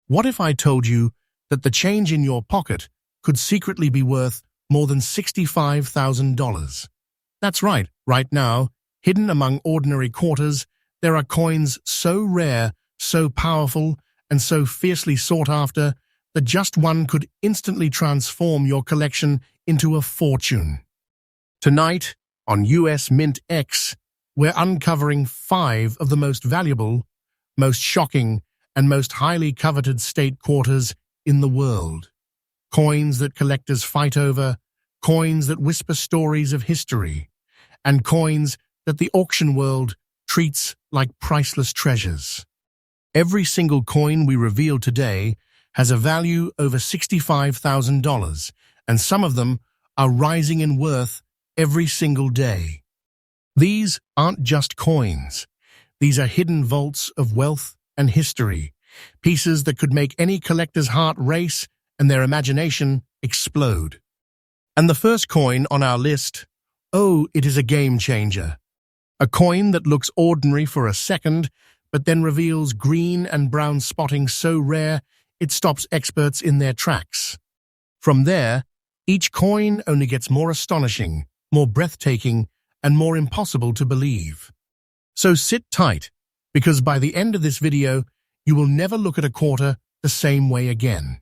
What if I told you that the change in your pocket could secretly be worth more than $65,000? That's right. Right now, hidden among ordinary quarters, there are coins so rare, so powerful, and so fiercely sought after that just one could instantly transform your collection into a fortune. Tonight, on US MintX, we're uncovering 5 of the most valuable, most shocking, and most highly coveted state quarters in the world. Coins that collectors fight over, coins that whisper stories of history, and coins that the auction world treats like priceless treasures. Every single coin we reveal today has a value over $65,000, and some of them are rising in worth every single day. These aren't just coins. These are hidden vaults of wealth and history, pieces that could make any collector's heart race and their imagination explode. And the first coin on our list, it is a game changer. A coin that looks ordinary for a second, but then reveals green and brown spotting so rare it stops experts in their tracks. From there, each coin only gets more astonishing, more breathtaking, and more impossible to believe. So sit tight, because by the end of this video, you will never look at a quarter the same way again.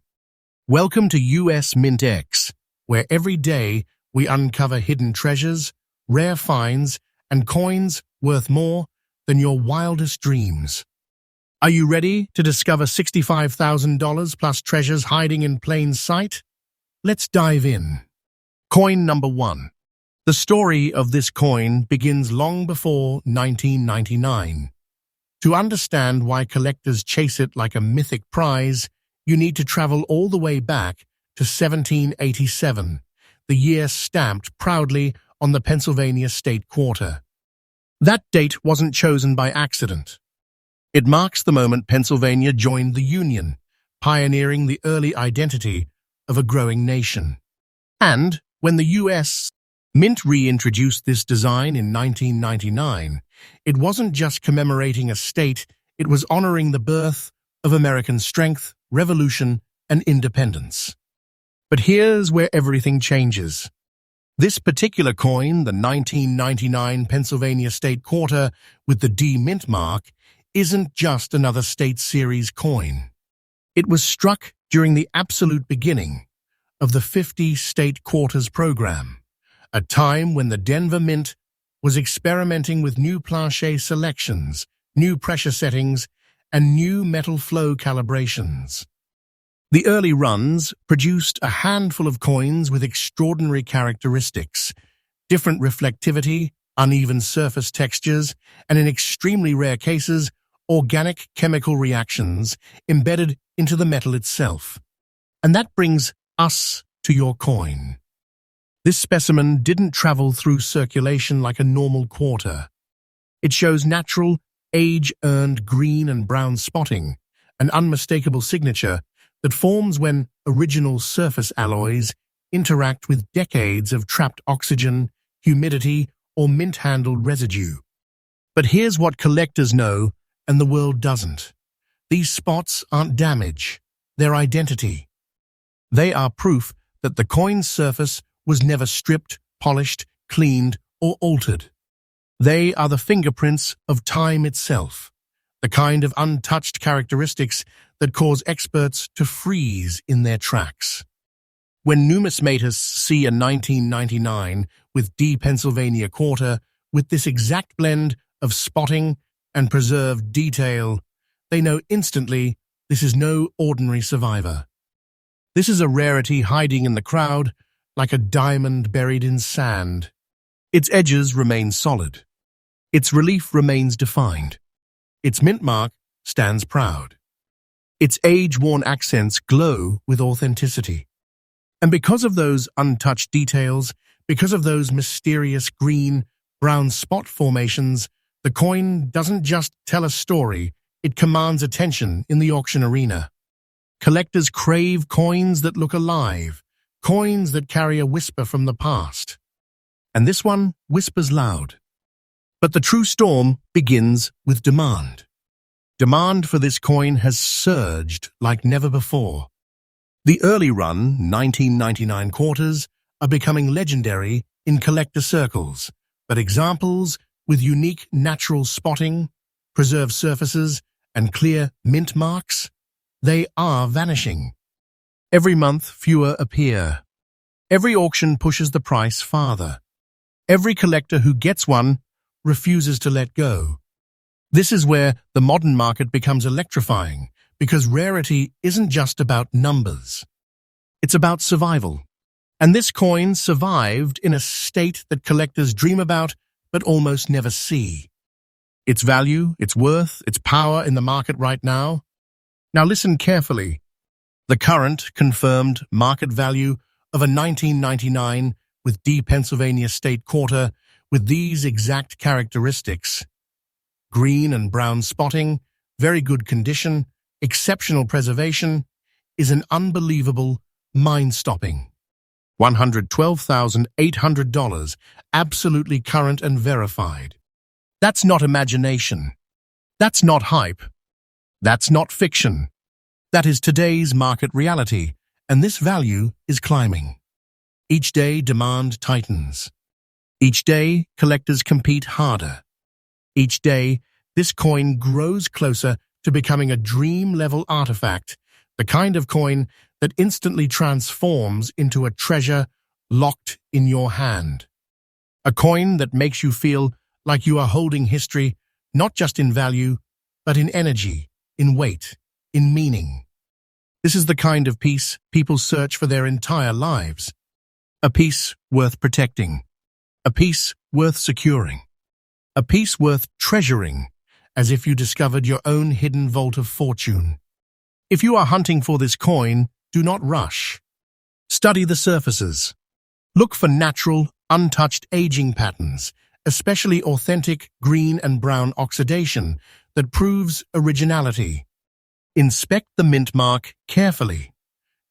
Welcome to US MintX, where every day we uncover hidden treasures, rare finds, and coins worth more than your wildest dreams. Are you ready to discover $65,000 plus treasures hiding in plain sight? Let's dive in. Coin number 1. The story of this coin begins long before 1999. To understand why collectors chase it like a mythic prize, you need to travel all the way back to 1787, the year stamped proudly on the Pennsylvania state quarter. That date wasn't chosen by accident. It marks the moment Pennsylvania joined the Union, pioneering the early identity of a growing nation. And when the US Mint reintroduced this design in 1999, it wasn't just commemorating a state, it was honoring the birth of American strength, revolution, and independence. But here's where everything changes. This particular coin, the 1999 Pennsylvania State Quarter with the D Mint mark, isn't just another State Series coin. It was struck during the absolute beginning of the 50 State Quarters program, a time when the Denver Mint was experimenting with new planche selections, new pressure settings, and new metal flow calibrations. The early runs produced a handful of coins with extraordinary characteristics, different reflectivity, uneven surface textures, and in extremely rare cases, organic chemical reactions embedded into the metal itself. And that brings us to your coin. This specimen didn't travel through circulation like a normal quarter. It shows natural, age-earned green and brown spotting, an unmistakable signature that forms when original surface alloys interact with decades of trapped oxygen, humidity, or mint-handled residue. But here's what collectors know and the world doesn't. These spots aren't damage, they're identity. They are proof that the coin's surface was never stripped, polished, cleaned, or altered. They are the fingerprints of time itself, the kind of untouched characteristics that cause experts to freeze in their tracks. When numismatists see a 1999 with D Pennsylvania quarter with this exact blend of spotting and preserved detail, they know instantly this is no ordinary survivor. This is a rarity hiding in the crowd like a diamond buried in sand. Its edges remain solid. Its relief remains defined. Its mint mark stands proud. Its age-worn accents glow with authenticity. And because of those untouched details, because of those mysterious green, brown spot formations, the coin doesn't just tell a story, it commands attention in the auction arena. Collectors crave coins that look alive, coins that carry a whisper from the past. And this one whispers loud. But the true storm begins with demand. Demand for this coin has surged like never before. The early run 1999 quarters are becoming legendary in collector circles, but examples with unique natural spotting, preserved surfaces, and clear mint marks, they are vanishing. Every month, fewer appear. Every auction pushes the price farther. Every collector who gets one refuses to let go. This is where the modern market becomes electrifying, because rarity isn't just about numbers. It's about survival. And this coin survived in a state that collectors dream about but almost never see. Its value, its worth, its power in the market right now. Now listen carefully. The current confirmed market value of a 1999 with D Pennsylvania State Quarter with these exact characteristics: green and brown spotting, very good condition, exceptional preservation, is an unbelievable, mind-stopping. $112,800, absolutely current and verified. That's not imagination. That's not hype. That's not fiction. That is today's market reality, and this value is climbing. Each day, demand tightens. Each day, collectors compete harder. Each day, this coin grows closer to becoming a dream-level artifact, the kind of coin that instantly transforms into a treasure locked in your hand. A coin that makes you feel like you are holding history, not just in value, but in energy, in weight, in meaning. This is the kind of piece people search for their entire lives. A piece worth protecting. A piece worth securing. A piece worth treasuring, as if you discovered your own hidden vault of fortune. If you are hunting for this coin, do not rush. Study the surfaces. Look for natural, untouched aging patterns, especially authentic green and brown oxidation that proves originality. Inspect the mint mark carefully.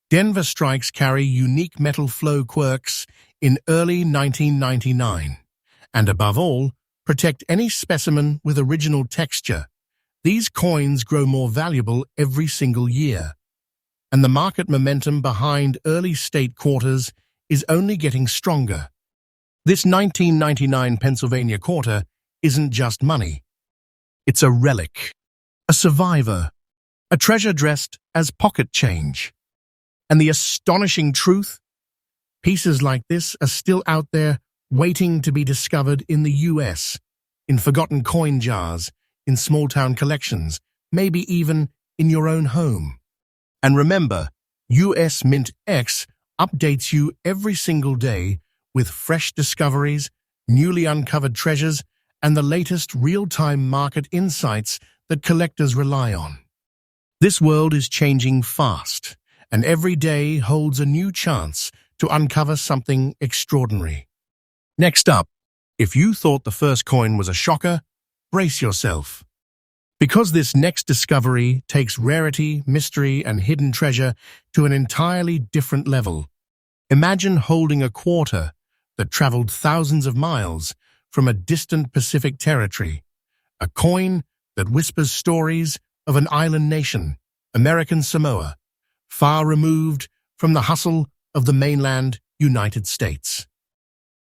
Denver strikes carry unique metal flow quirks in early 1999. And above all, protect any specimen with original texture. These coins grow more valuable every single year. And the market momentum behind early state quarters is only getting stronger. This 1999 Pennsylvania quarter isn't just money. It's a relic, a survivor, a treasure dressed as pocket change. And the astonishing truth? Pieces like this are still out there waiting to be discovered in the US, in forgotten coin jars, in small-town collections, maybe even in your own home. And remember, US MintX updates you every single day with fresh discoveries, newly uncovered treasures, and the latest real-time market insights that collectors rely on. This world is changing fast, and every day holds a new chance to uncover something extraordinary. Next up, if you thought the first coin was a shocker, brace yourself. Because this next discovery takes rarity, mystery, and hidden treasure to an entirely different level. Imagine holding a quarter that traveled thousands of miles from a distant Pacific territory, a coin that whispers stories of an island nation, American Samoa, far removed from the hustle of the mainland United States.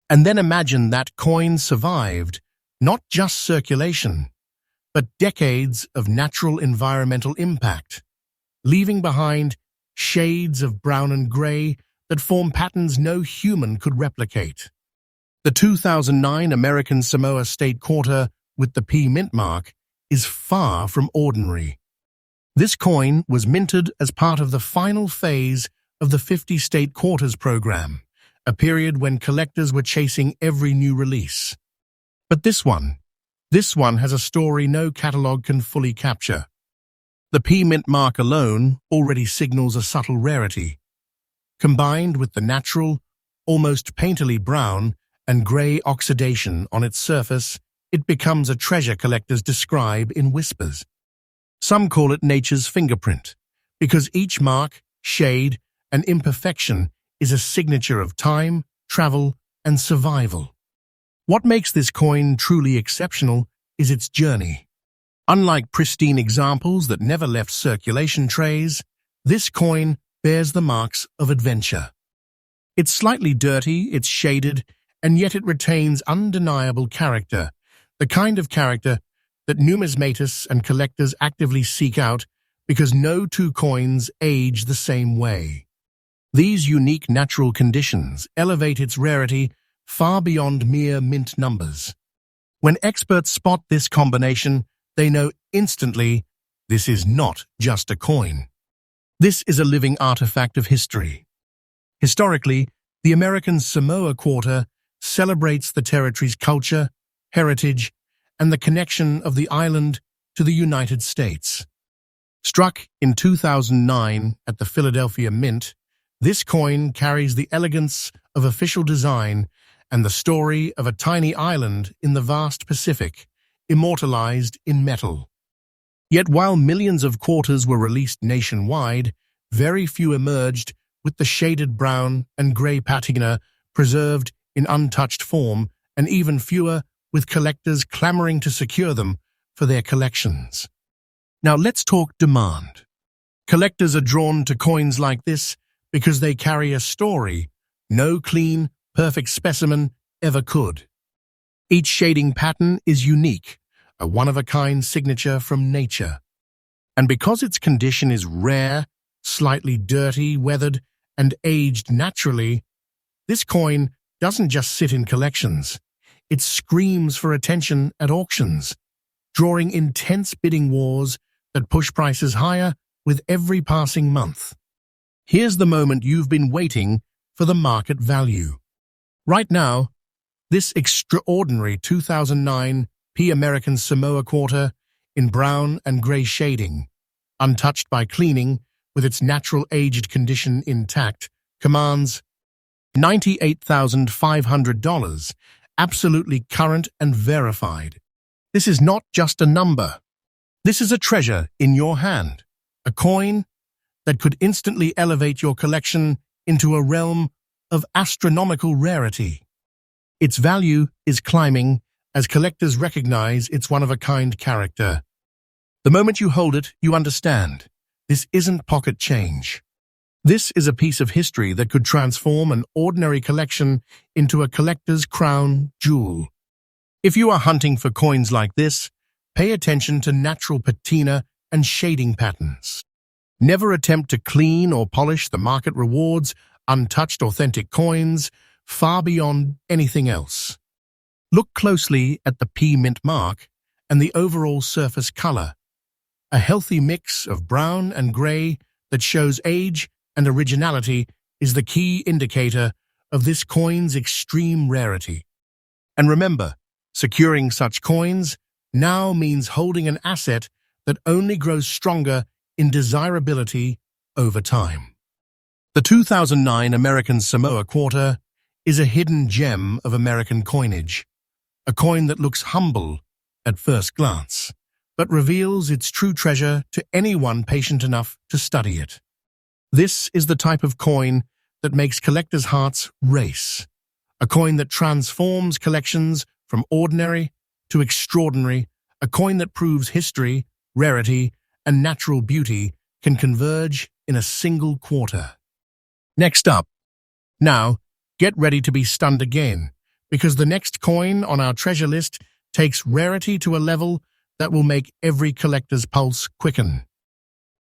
And then imagine that coin survived not just circulation, but decades of natural environmental impact, leaving behind shades of brown and gray that form patterns no human could replicate. The 2009 American Samoa State Quarter with the P mint mark is far from ordinary. This coin was minted as part of the final phase of the 50 State Quarters program, a period when collectors were chasing every new release. But this one has a story no catalog can fully capture. The P mint mark alone already signals a subtle rarity. Combined with the natural, almost painterly brown and grey oxidation on its surface, it becomes a treasure collectors describe in whispers. Some call it nature's fingerprint, because each mark, shade, and imperfection is a signature of time, travel, and survival. What makes this coin truly exceptional is its journey. Unlike pristine examples that never left circulation trays, this coin bears the marks of adventure. It's slightly dirty, it's shaded, and yet it retains undeniable character, the kind of character that numismatists and collectors actively seek out because no two coins age the same way. These unique natural conditions elevate its rarity far beyond mere mint numbers. When experts spot this combination, they know instantly this is not just a coin. This is a living artifact of history. Historically, the American Samoa quarter celebrates the territory's culture, heritage, and the connection of the island to the United States. Struck in 2009 at the Philadelphia Mint, this coin carries the elegance of official design and the story of a tiny island in the vast Pacific, immortalized in metal. Yet while millions of quarters were released nationwide, very few emerged with the shaded brown and grey patina preserved in untouched form, and even fewer with collectors clamoring to secure them for their collections. Now let's talk demand. Collectors are drawn to coins like this because they carry a story no clean, perfect specimen ever could. Each shading pattern is unique, a one-of-a-kind signature from nature. And because its condition is rare, slightly dirty, weathered, and aged naturally, this coin doesn't just sit in collections. It screams for attention at auctions, drawing intense bidding wars that push prices higher with every passing month. Here's the moment you've been waiting for: the market value. Right now, this extraordinary 2009 American Samoa quarter in brown and grey shading, untouched by cleaning, with its natural aged condition intact, commands $98,500, absolutely current and verified. This is not just a number. This is a treasure in your hand, a coin that could instantly elevate your collection into a realm of astronomical rarity. Its value is climbing as collectors recognize its one-of-a-kind character. The moment you hold it, you understand. This isn't pocket change. This is a piece of history that could transform an ordinary collection into a collector's crown jewel. If you are hunting for coins like this, pay attention to natural patina and shading patterns. Never attempt to clean or polish. The market rewards untouched, authentic coins far beyond anything else. Look closely at the P mint mark and the overall surface color, a healthy mix of brown and gray that shows age and originality is the key indicator of this coin's extreme rarity. And remember, securing such coins now means holding an asset that only grows stronger in desirability over time. The 2009 American Samoa quarter is a hidden gem of American coinage, a coin that looks humble at first glance, but reveals its true treasure to anyone patient enough to study it. This is the type of coin that makes collectors' hearts race, a coin that transforms collections from ordinary to extraordinary, a coin that proves history, rarity, and natural beauty can converge in a single quarter. Next up. Now, get ready to be stunned again, because the next coin on our treasure list takes rarity to a level that will make every collector's pulse quicken.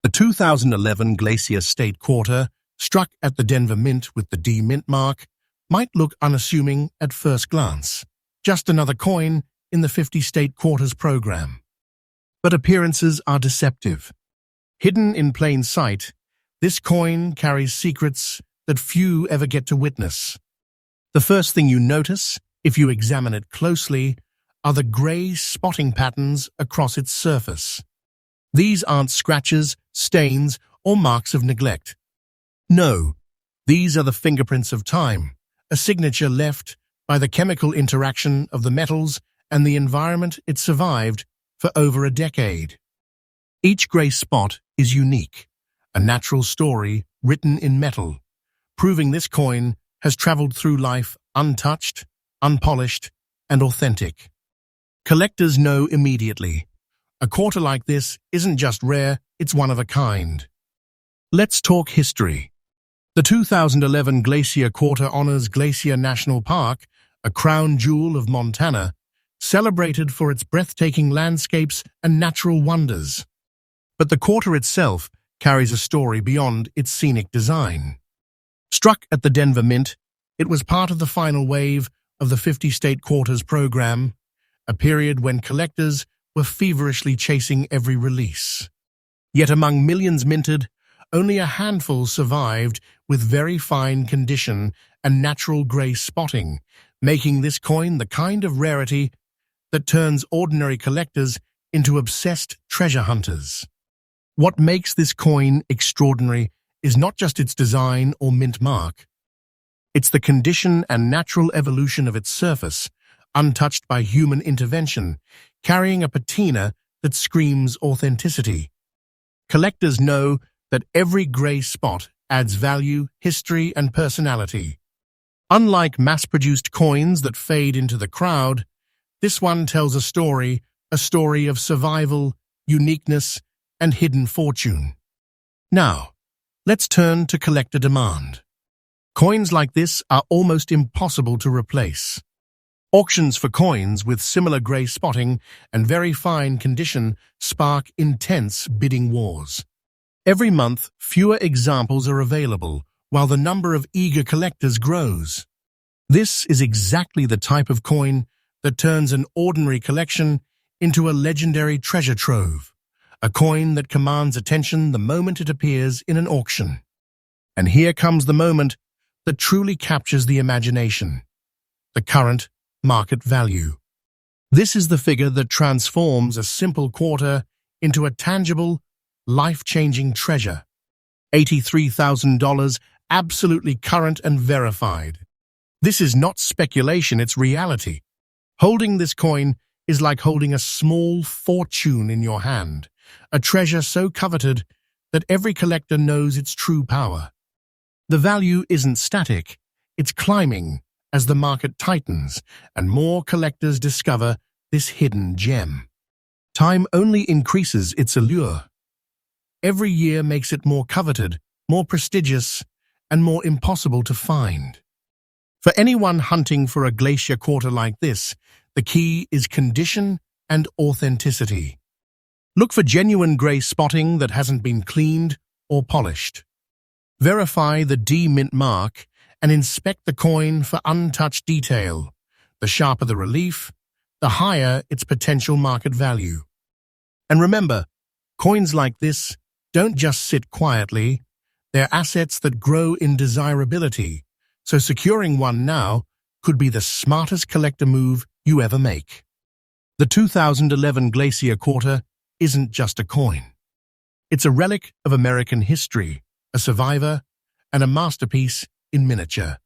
The 2011 Glacier State Quarter, struck at the Denver Mint with the D Mint mark, might look unassuming at first glance, just another coin in the 50-state quarters program. But appearances are deceptive. Hidden in plain sight, this coin carries secrets that few ever get to witness. The first thing you notice, if you examine it closely, are the grey spotting patterns across its surface. These aren't scratches, stains, or marks of neglect. No, these are the fingerprints of time, a signature left by the chemical interaction of the metals and the environment it survived for over a decade. Each grey spot is unique, a natural story written in metal, proving this coin has traveled through life untouched, unpolished, and authentic. Collectors know immediately. A quarter like this isn't just rare, it's one of a kind. Let's talk history. The 2011 Glacier Quarter honors Glacier National Park, a crown jewel of Montana, celebrated for its breathtaking landscapes and natural wonders. But the quarter itself carries a story beyond its scenic design. Struck at the Denver Mint, it was part of the final wave of the 50-state quarters program, a period when collectors were feverishly chasing every release. Yet among millions minted, only a handful survived with very fine condition and natural gray spotting, making this coin the kind of rarity that turns ordinary collectors into obsessed treasure hunters. What makes this coin extraordinary is not just its design or mint mark. It's the condition and natural evolution of its surface, untouched by human intervention, carrying a patina that screams authenticity. Collectors know that every gray spot adds value, history, and personality. Unlike mass-produced coins that fade into the crowd, this one tells a story of survival, uniqueness, and hidden fortune. Now, let's turn to collector demand. Coins like this are almost impossible to replace. Auctions for coins with similar gray spotting and very fine condition spark intense bidding wars. Every month, fewer examples are available, while the number of eager collectors grows. This is exactly the type of coin that turns an ordinary collection into a legendary treasure trove, a coin that commands attention the moment it appears in an auction. And here comes the moment that truly captures the imagination: the current market value. This is the figure that transforms a simple quarter into a tangible, life-changing treasure. $83,000, absolutely current and verified. This is not speculation, it's reality. Holding this coin is like holding a small fortune in your hand, a treasure so coveted that every collector knows its true power. The value isn't static, it's climbing as the market tightens and more collectors discover this hidden gem. Time only increases its allure. Every year makes it more coveted, more prestigious, and more impossible to find. For anyone hunting for a glacier quarter like this, the key is condition and authenticity. Look for genuine gray spotting that hasn't been cleaned or polished. Verify the D mint mark and inspect the coin for untouched detail. The sharper the relief, the higher its potential market value. And remember, coins like this don't just sit quietly, they're assets that grow in desirability, so securing one now could be the smartest collector move you ever make. The 2011 Glacier Quarter isn't just a coin. It's a relic of American history, a survivor, and a masterpiece in miniature.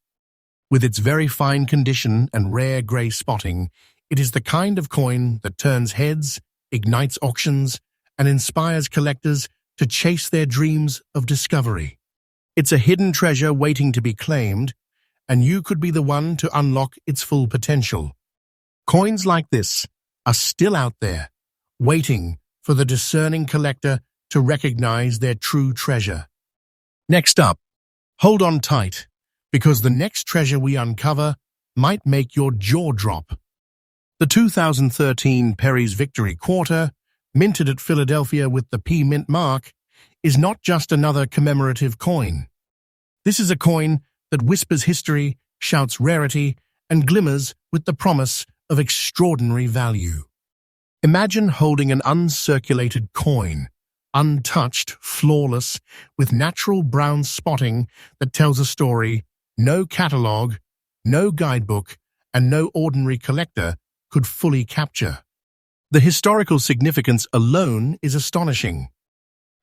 With its very fine condition and rare gray spotting, it is the kind of coin that turns heads, ignites auctions, and inspires collectors to chase their dreams of discovery. It's a hidden treasure waiting to be claimed, and you could be the one to unlock its full potential. Coins like this are still out there, waiting for the discerning collector to recognize their true treasure. Next up, hold on tight, because the next treasure we uncover might make your jaw drop. The 2013 Perry's Victory Quarter, minted at Philadelphia with the P mint mark, is not just another commemorative coin. This is a coin that whispers history, shouts rarity, and glimmers with the promise of extraordinary value. Imagine holding an uncirculated coin, untouched, flawless, with natural brown spotting that tells a story no catalog, no guidebook, and no ordinary collector could fully capture. The historical significance alone is astonishing.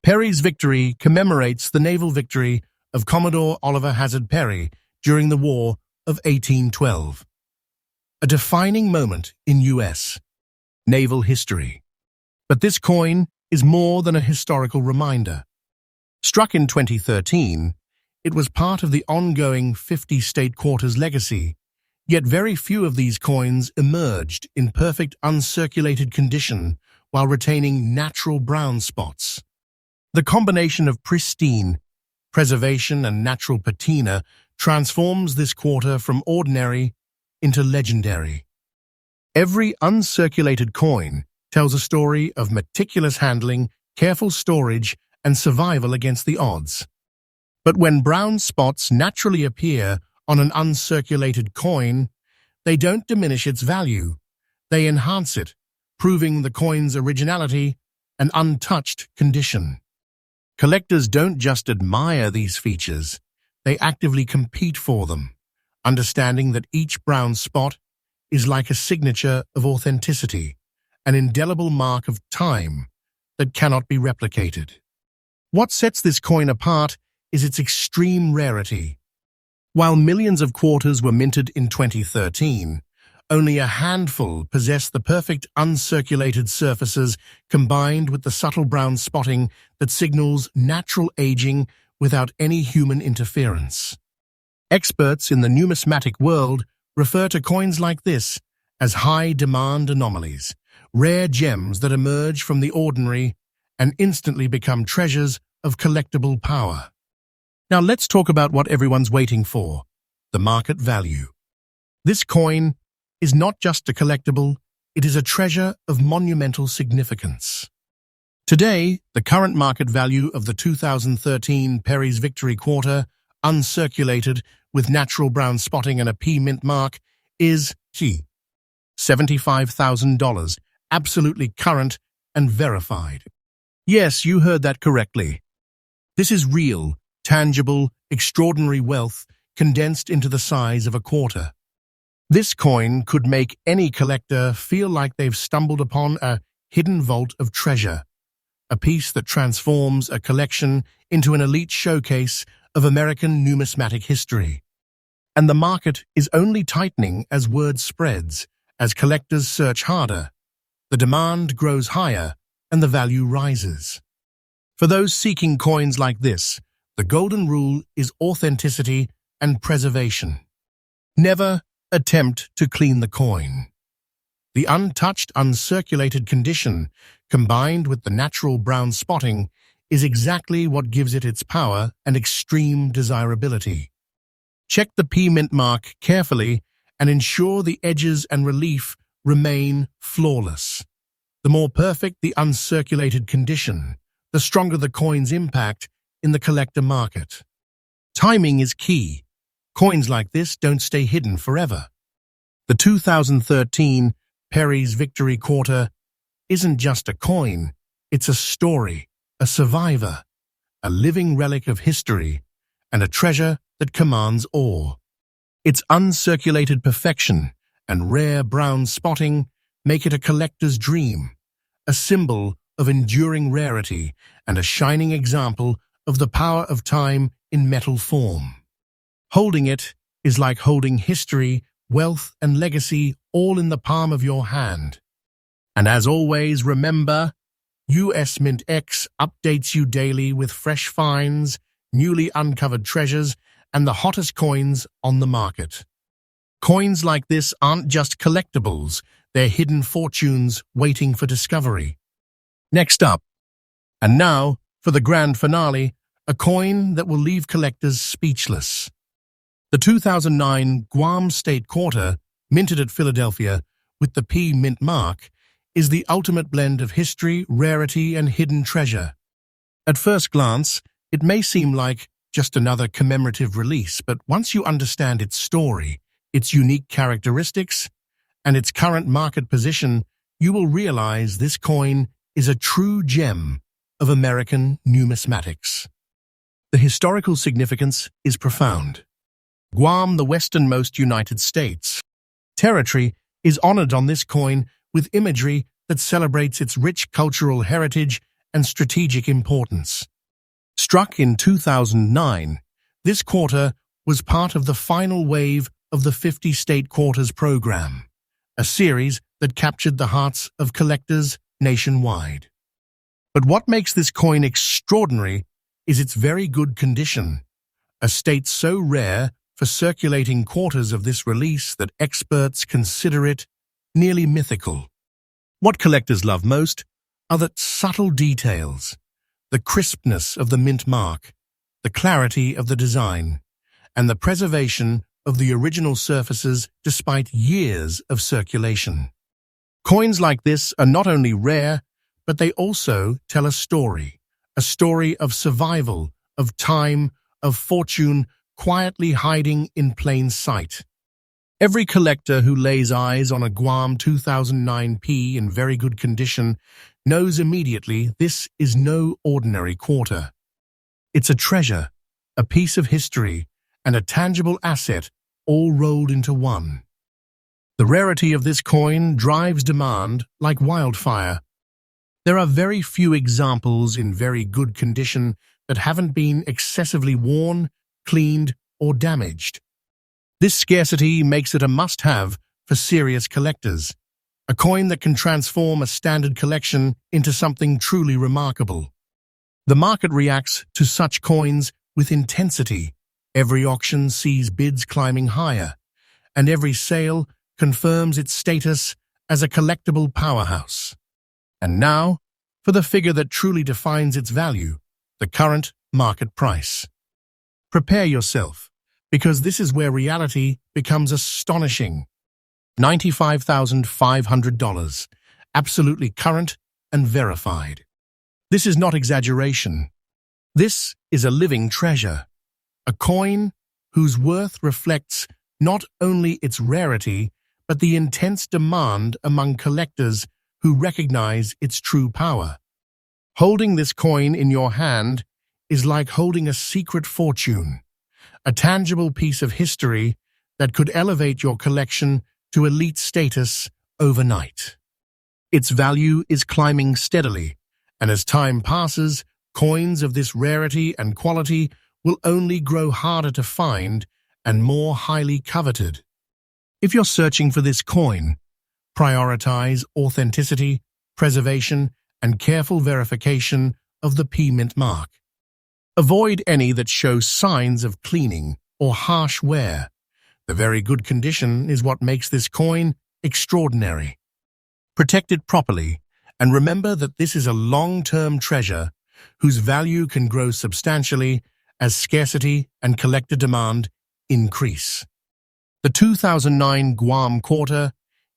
Perry's Victory commemorates the naval victory of Commodore Oliver Hazard Perry during the War of 1812. A defining moment in US naval history. But this coin is more than a historical reminder. Struck in 2013, it was part of the ongoing 50-state quarters legacy, yet very few of these coins emerged in perfect uncirculated condition while retaining natural brown spots. The combination of pristine preservation and natural patina transforms this quarter from ordinary into legendary. Every uncirculated coin tells a story of meticulous handling, careful storage, and survival against the odds. But when brown spots naturally appear on an uncirculated coin, they don't diminish its value. They enhance it, proving the coin's originality and untouched condition. Collectors don't just admire these features, they actively compete for them, understanding that each brown spot is like a signature of authenticity, an indelible mark of time that cannot be replicated. What sets this coin apart is its extreme rarity. While millions of quarters were minted in 2013, only a handful possess the perfect uncirculated surfaces combined with the subtle brown spotting that signals natural aging without any human interference. Experts in the numismatic world refer to coins like this as high-demand anomalies, rare gems that emerge from the ordinary and instantly become treasures of collectible power. Now let's talk about what everyone's waiting for, the market value. This coin is not just a collectible, it is a treasure of monumental significance. Today, the current market value of the 2013 Perry's Victory Quarter, uncirculated with natural brown spotting and a P mint mark, is $75,000, absolutely current and verified. Yes, you heard that correctly. This is real, tangible, extraordinary wealth condensed into the size of a quarter. This coin could make any collector feel like they've stumbled upon a hidden vault of treasure, a piece that transforms a collection into an elite showcase of American numismatic history. And the market is only tightening as word spreads, as collectors search harder. The demand grows higher and the value rises. For those seeking coins like this, the golden rule is authenticity and preservation. Never attempt to clean the coin. The untouched, uncirculated condition, combined with the natural brown spotting, is exactly what gives it its power and extreme desirability. Check the P mint mark carefully and ensure the edges and relief remain flawless. The more perfect the uncirculated condition, the stronger the coin's impact in the collector market. Timing is key. Coins like this don't stay hidden forever. The 2013 Perry's Victory Quarter isn't just a coin, it's a story, a survivor, a living relic of history, and a treasure that commands awe. Its uncirculated perfection and rare brown spotting make it a collector's dream, a symbol of enduring rarity and a shining example of the power of time in metal form. Holding it is like holding history, wealth, and legacy all in the palm of your hand. And as always, remember, US MintX updates you daily with fresh finds, newly uncovered treasures, and the hottest coins on the market. Coins like this aren't just collectibles, they're hidden fortunes waiting for discovery. Next up, and now for the grand finale, a coin that will leave collectors speechless. The 2009 Guam State Quarter, minted at Philadelphia with the P mint mark, is the ultimate blend of history, rarity, and hidden treasure. At first glance, it may seem like just another commemorative release, but once you understand its story, its unique characteristics, and its current market position, you will realize this coin is a true gem of American numismatics. The historical significance is profound. Guam, the westernmost United States territory, is honored on this coin with imagery that celebrates its rich cultural heritage and strategic importance. Struck in 2009, this quarter was part of the final wave of the 50 State Quarters program, a series that captured the hearts of collectors nationwide. But what makes this coin extraordinary is its very good condition, a state so rare for circulating quarters of this release that experts consider it nearly mythical. What collectors love most? are the subtle details, the crispness of the mint mark, the clarity of the design, and the preservation of the original surfaces despite years of circulation. Coins like this are not only rare, but they also tell a story of survival, of time, of fortune quietly hiding in plain sight. Every collector who lays eyes on a Guam 2009p in very good condition knows immediately this is no ordinary quarter. It's a treasure, a piece of history, and a tangible asset all rolled into one. The rarity of this coin drives demand like wildfire. There are very few examples in very good condition that haven't been excessively worn, cleaned, or damaged. This scarcity makes it a must-have for serious collectors, a coin that can transform a standard collection into something truly remarkable. The market reacts to such coins with intensity. Every auction sees bids climbing higher, and every sale confirms its status as a collectible powerhouse. And now, for the figure that truly defines its value, the current market price. Prepare yourself, because this is where reality becomes astonishing. $95,500, absolutely current and verified. This is not exaggeration. This is a living treasure, a coin whose worth reflects not only its rarity, but the intense demand among collectors who recognize its true power. Holding this coin in your hand is like holding a secret fortune, a tangible piece of history that could elevate your collection to elite status overnight. Its value is climbing steadily, and as time passes, coins of this rarity and quality will only grow harder to find and more highly coveted. If you're searching for this coin, prioritize authenticity, preservation, and careful verification of the P-Mint mark. Avoid any that show signs of cleaning or harsh wear. The very good condition is what makes this coin extraordinary. Protect it properly, and remember that this is a long-term treasure whose value can grow substantially as scarcity and collector demand increase. The 2009 Guam quarter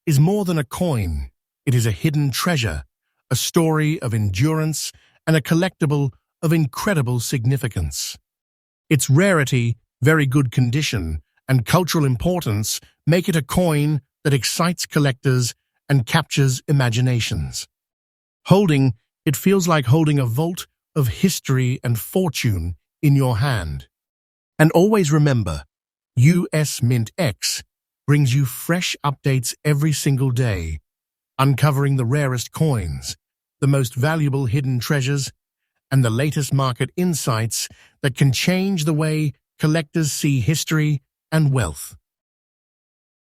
is more than a coin. It is a hidden treasure, a story of endurance, and a collectible of incredible significance. Its rarity, very good condition, and cultural importance make it a coin that excites collectors and captures imaginations. Holding it feels like holding a vault of history and fortune in your hand. And always remember, US MintX brings you fresh updates every single day, uncovering the rarest coins, the most valuable hidden treasures, and the latest market insights that can change the way collectors see history and wealth.